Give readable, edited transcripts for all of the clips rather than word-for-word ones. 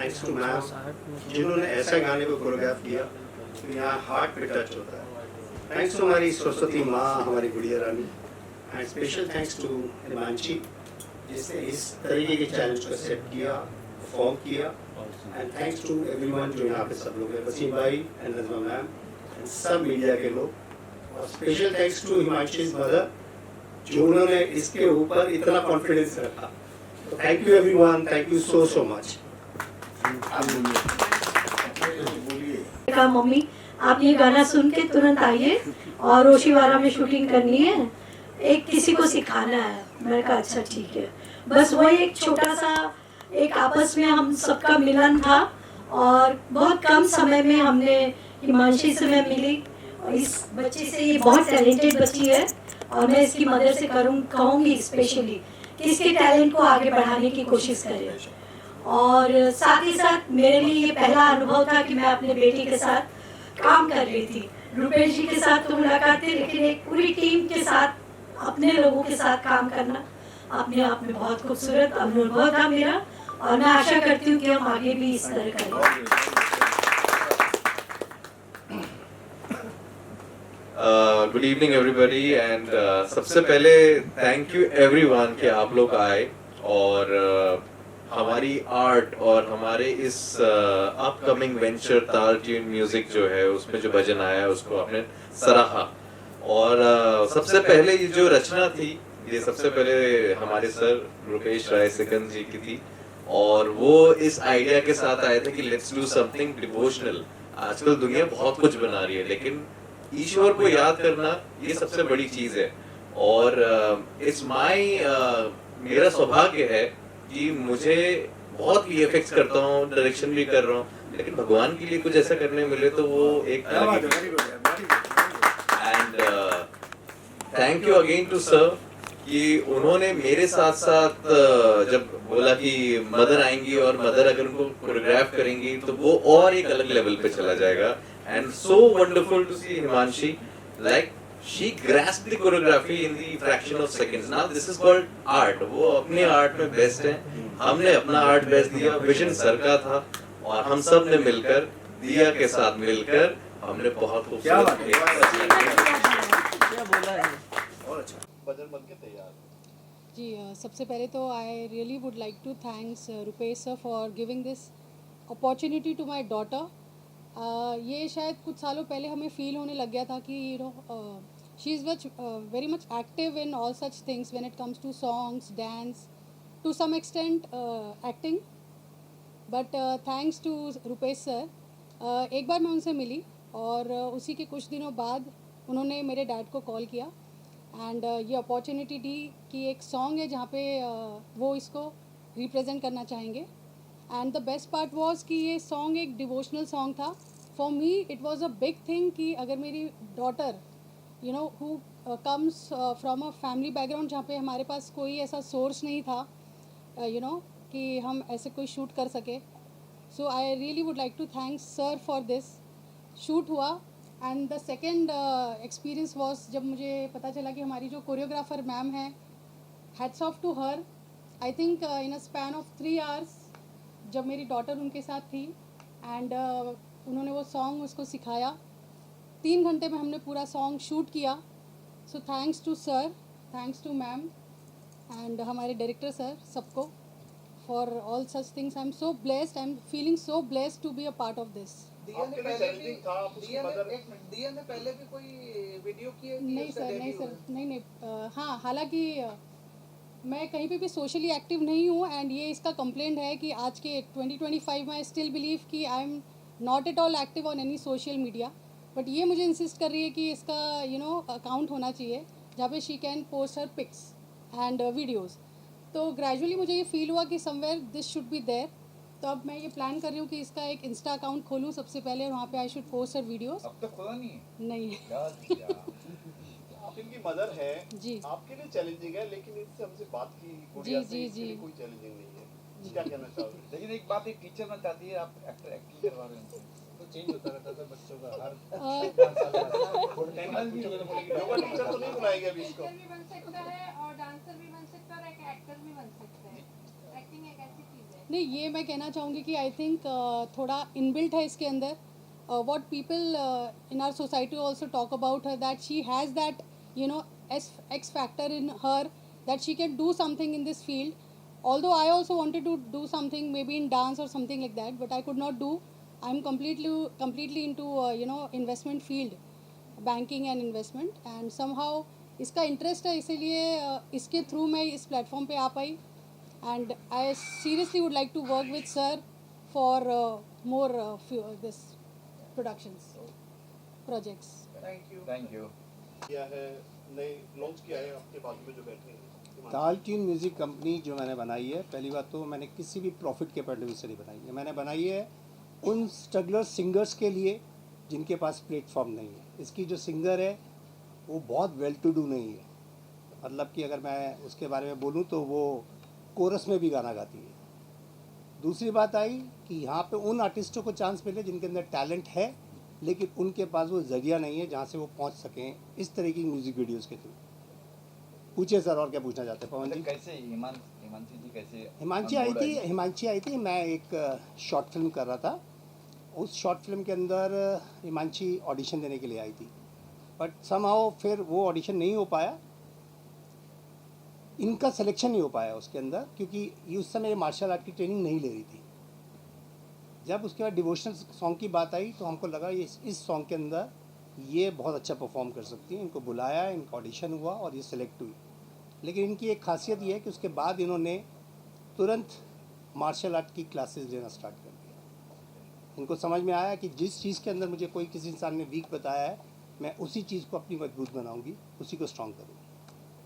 Thanks to ma'am जिन्होंने ऐसा गाने को कोरियोग्राफ किया तो यहाँ हार्ट पे टच होता है। थैंक्स टू हमारी सरस्वती माँ, हमारी गुड़िया रानी, and special thanks to Himanshi जिसने इस तरीके के चैलेंज को एक्सेप्ट किया, परफॉर्म किया, एंड थैंक्स टू एवरीवन जो यहाँ पे सब लोग हैं, वसीम भाई एंड नजमा मैम एंड सब मीडिया के लोग, और special thanks to Himanshi mother जो उन्होंने इसके ऊपर इतना कॉन्फिडेंस रखा। तो thank you everyone, thank you so so much. कहा मम्मी आप ये गाना सुन के तुरंत आइए और ओशीवारा में शूटिंग करनी है, एक किसी को सिखाना है। मैंने कहा अच्छा ठीक है। बस वही एक छोटा सा एक आपस में हम सबका मिलन था और बहुत कम समय में हमने हिमांशी से मैं मिली। इस बच्ची से, ये बहुत टैलेंटेड बच्ची है और मैं इसकी मदर से कहूँगी स्पेशली कि इसके टैलेंट को आगे बढ़ाने की कोशिश करें। और साथ ही साथ मेरे लिए ये पहला अनुभव था कि मैं अपने बेटी के साथ काम कर रही थी। रुपेश जी के साथ तो मुलाकात थी, लेकिन एक पूरी टीम के साथ, अपने लोगों के साथ काम करना अपने आप में बहुत खूबसूरत अनुभव था मेरा, और मैं आशा करती हूँ कि हम आगे भी इस तरह करें। गुड इवनिंग एवरीबॉडी एंड सबसे पहले थैंक यू एवरीवन कि आप लोग आए और हमारी आर्ट और हमारे इस अपकमिंग वेंचर ताल ट्यून म्यूजिक जो है उसमें जो भजन आया उसको आपने सराहा। और सबसे पहले ये जो रचना थी ये सबसे पहले हमारे सर रुपेश राय सिकंद जी की थी और वो इस आइडिया के साथ आए थे कि लेट्स डू समथिंग डिवोशनल। आजकल दुनिया बहुत कुछ बना रही है लेकिन ईश्वर को याद करना ये सबसे बड़ी चीज है। और इट्स माय मेरा सौभाग्य है कि मुझे बहुत VFX करता हूँ, डायरेक्शन भी कर रहा हूँ, लेकिन भगवान के लिए कुछ ऐसा करने मिले तो वो एक अलग ही। And thank you again to sir कि उन्होंने मेरे साथ साथ जब बोला कि मदर आएंगी और मदर अगर उनको कोरियोग्राफ करेंगी तो वो और एक अलग लेवल पे चला जाएगा। And so wonderful to see Himanshi, like she grasped the choreography in the fraction of seconds. Now this is called art. वो अपने आर्ट में बेस्ट है, हमने अपना आर्ट बेस्ट दिया, विजन सर का था और हम सब ने मिलकर दिया के साथ मिलकर हमने बहुत खूबसूरत भजन बन के तैयार। जी सबसे पहले तो I really would like to thanks Rupesh sir for giving this opportunity to my daughter. ये शायद कुछ सालों पहले हमें फील होने लग गया था कि you know she is very much active in all such things when it comes to songs, dance, to some extent acting. But thanks to Rupesh sir एक बार मैं उनसे मिली और उसी के कुछ दिनों बाद उन्होंने मेरे डैड को कॉल किया एंड ये अपॉर्चुनिटी दी कि एक सॉन्ग है जहाँ पे वो इसको रिप्रेजेंट करना चाहेंगे। And the best part was कि ये सॉन्ग एक डिवोशनल सॉन्ग था। For me it was a big thing कि अगर मेरी daughter you know who comes from a family background जहाँ पे हमारे पास कोई ऐसा सोर्स नहीं था यू नो कि हम ऐसे कोई शूट कर सके। So I really would like to thanks sir for this. Shoot हुआ and the second experience was जब मुझे पता चला कि हमारी जो कोरियोग्राफर मैम है, hats off to her. I think in a span of 3 hours जब मेरी डॉटर उनके साथ थी एंड उन्होंने वो सॉन्ग उसको सिखाया, 3 घंटे में हमने पूरा सॉन्ग शूट किया। So thanks to sir, thanks to ma'am and हमारे डायरेक्टर सर, सबको for all such things. I am so blessed, I am feeling so blessed to be a part of this. Diya ने पहले भी कोई video की है कि नहीं सर, नहीं हाँ, हालांकि मैं कहीं पे भी सोशली एक्टिव नहीं हूँ एंड ये इसका कंप्लेंट है कि आज के 2025 में आई स्टिल बिलीव कि I am not at all active on any social media. But ये मुझे इंसिस्ट कर रही है कि इसका यू नो अकाउंट होना चाहिए जहाँ पे she can post her pics and videos. तो ग्रेजुअली मुझे ये फील हुआ कि somewhere this should be there. तो अब मैं ये प्लान कर रही हूँ कि इसका एक इंस्टा अकाउंट खोलूँ सबसे पहले और वहाँ पे I should post her videos. अब तक खोला नहीं है? नहीं आप इनकी मदर है जी, आपके लिए चैलेंजिंग है लेकिन इनसे हमसे बात की जी कोई चैलेंजिंग नहीं है। क्या कहना चाहोगे? लेकिन एक बात एक टीचर बनना चाहती है, आप एक्टिंग करवा रहे हैं तो चेंज होता रहता था बच्चों का हर 5 साल बाद। टीचर तो नहीं बुलाएंगे अभी इसको। टीचर भी बन सकता है और डांसर भी बन सकता है और एक एक्टर भी बन सकता है। एक्टिंग एक ऐसी चीज है नहीं, ये मैं कहना चाहूँगी कि आई थिंक थोड़ा इनबिल्ट है इसके अंदर. What people in our society also talk about her, that she has that, you know, X factor in her, that she can do something in this field. Although I also wanted to do something maybe in dance or something like that, but I could not do. I'm completely into investment field, banking and investment, and somehow इसका interest है, इसीलिए इसके through मैं इस platform पे आ पाई. And I seriously would like to work with sir for more this productions, projects. Thank you. किया है, नए लॉन्च किया है आपके बाजू में जो बैठे हैं. ताल ट्यून म्यूज़िक कंपनी जो मैंने बनाई है, पहली बात तो मैंने किसी भी प्रॉफिट के पॉइंट ऑफ व्यू से नहीं बनाई है. मैंने बनाई है उन स्ट्रगलर सिंगर्स के लिए जिनके पास प्लेटफॉर्म नहीं है. इसकी जो सिंगर है वो बहुत वेल टू डू नहीं है, मतलब कि अगर मैं उसके बारे में बोलूँ तो वो कोरस में भी गाना गाती है. दूसरी बात आई कि यहाँ पे उन आर्टिस्टों को चांस मिले जिनके अंदर टैलेंट है, लेकिन उनके पास वो जरिया नहीं है जहाँ से वो पहुँच सकें इस तरह की म्यूज़िक वीडियोज़ के थ्रू. पूछिए सर, और क्या पूछना चाहते हैं पवन जी? कैसे हिमांशी जी कैसे? हिमांशी आई थी. मैं एक शॉर्ट फिल्म कर रहा था. उस शॉर्ट फिल्म के अंदर हिमांशी ऑडिशन देने के लिए आई थी, बट समहाउ फिर वो ऑडिशन नहीं हो पाया, इनका सिलेक्शन नहीं हो पाया उसके अंदर, क्योंकि ये उस समय मार्शल आर्ट की ट्रेनिंग नहीं ले रही थी. जब उसके बाद डिवोशनल सॉन्ग की बात आई तो हमको लगा ये इस सॉन्ग के अंदर ये बहुत अच्छा परफॉर्म कर सकती हैं. इनको बुलाया, इनका ऑडिशन हुआ और ये सिलेक्ट हुई. लेकिन इनकी एक खासियत ये है कि उसके बाद इन्होंने तुरंत मार्शल आर्ट की क्लासेस लेना स्टार्ट कर दिया. इनको समझ में आया कि जिस चीज़ के अंदर मुझे कोई किसी इंसान ने वीक बताया है, मैं उसी चीज़ को अपनी मजबूत बनाऊंगी, उसी को स्ट्रॉन्ग करूँगी.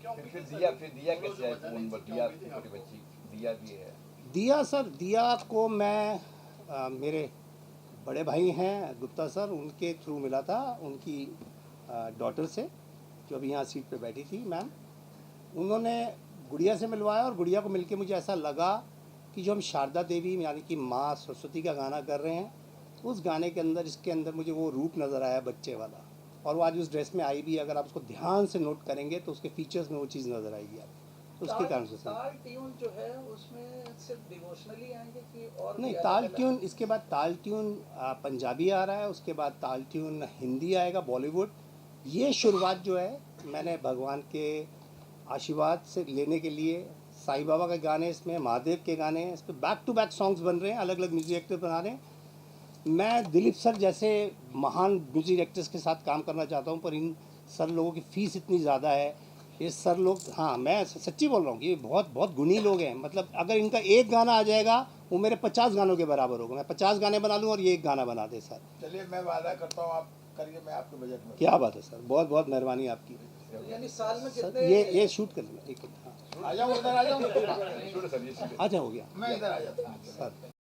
फिर दिया कैसे है? फोन पर दिया, छोटी बच्ची दिया भी है. दिया सर, दिया को मैं मेरे बड़े भाई हैं गुप्ता सर, उनके थ्रू मिला था, उनकी डॉटर से, जो अभी यहाँ सीट पे बैठी थी मैम. उन्होंने गुड़िया से मिलवाया और गुड़िया को मिलके मुझे ऐसा लगा कि जो हम शारदा देवी यानी कि माँ सरस्वती का गाना कर रहे हैं, उस गाने के अंदर, इसके अंदर मुझे वो रूप नज़र आया बच्चे वाला. और वो आज उस ड्रेस में आई भी, अगर आप उसको ध्यान से नोट करेंगे तो उसके फीचर्स में वो चीज़ नज़र आएगी आप. तो उसके कारण से ताल ट्यून जो है उसमें सिर्फ डिवोशनली आएंगे कि और नहीं, ताल ट्यून, इसके बाद ताल ट्यून पंजाबी आ रहा है, उसके बाद ताल ट्यून हिंदी आएगा, बॉलीवुड. ये शुरुआत जो है मैंने भगवान के आशीर्वाद से लेने के लिए, साईं बाबा के गाने इसमें, महादेव के गाने इस पर बैक टू बैक सॉन्ग्स बन रहे हैं, अलग अलग म्यूजिक एक्टर बना रहे हैं. मैं दिलीप सर जैसे महान म्यूजिक एक्टर्स के साथ काम करना चाहता हूं, पर इन सर लोगों की फ़ीस इतनी ज़्यादा है. ये सर लोग, हाँ मैं सच्ची बोल रहा हूँ, ये बहुत गुणी लोग हैं. मतलब अगर इनका एक गाना आ जाएगा वो मेरे 50 गानों के बराबर होगा. मैं 50 गाने बना लूँ और ये एक गाना बना दे सर. चलिए, मैं वादा करता हूँ आप करिए, मैं आपके बजट में. क्या बात है सर, बहुत मेहरबानी आपकी. यानी साल में सर कितने ये शूट कर लेना. एक आ जाओ, उधर आ जाओ. अच्छा हो गया, मैं इधर आ जाता हूँ सर.